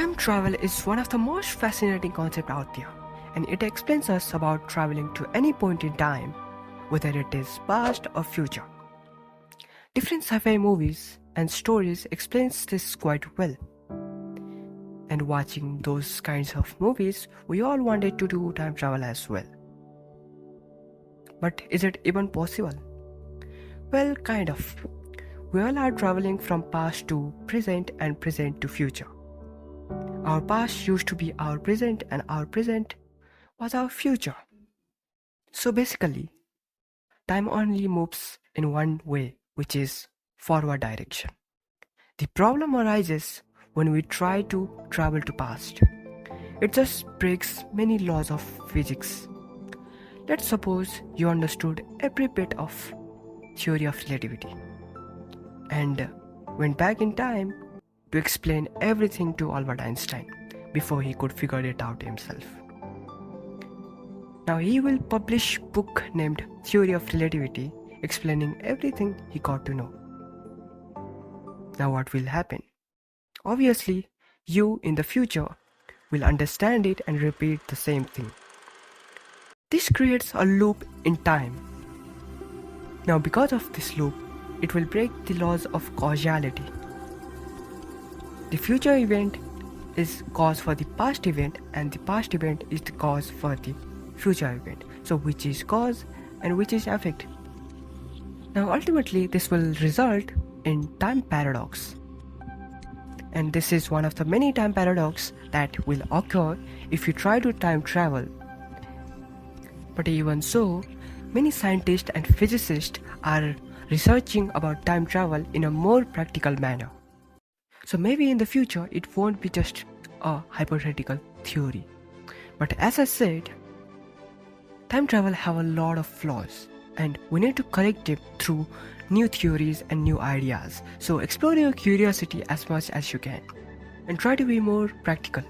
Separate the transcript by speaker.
Speaker 1: Time travel is one of the most fascinating concepts out there, and it explains us about traveling to any point in time, whether it is past or future. Different sci-fi movies and stories explains this quite well. And watching those kinds of movies, we all wanted to do time travel as well. But is it even possible? Well, kind of. We all are traveling from past to present and present to future. Our past used to be our present and our present was our future. So basically, time only moves in one way, which is forward direction. The problem arises when we try to travel to past. It just breaks many laws of physics. Let's suppose you understood every bit of theory of relativity and went back in time to explain everything to Albert Einstein before he could figure it out himself. Now he will publish a book named Theory of Relativity explaining everything he got to know. Now what will happen? Obviously, you in the future will understand it and repeat the same thing. This creates a loop in time. Now because of this loop, it will break the laws of causality. The future event is cause for the past event and the past event is the cause for the future event. So which is cause and which is effect? Now ultimately this will result in time paradox. And this is one of the many time paradox that will occur if you try to time travel. But even so, many scientists and physicists are researching about time travel in a more practical manner. So maybe in the future it won't be just a hypothetical theory. But as I said, time travel have a lot of flaws and we need to correct it through new theories and new ideas. So explore your curiosity as much as you can and try to be more practical.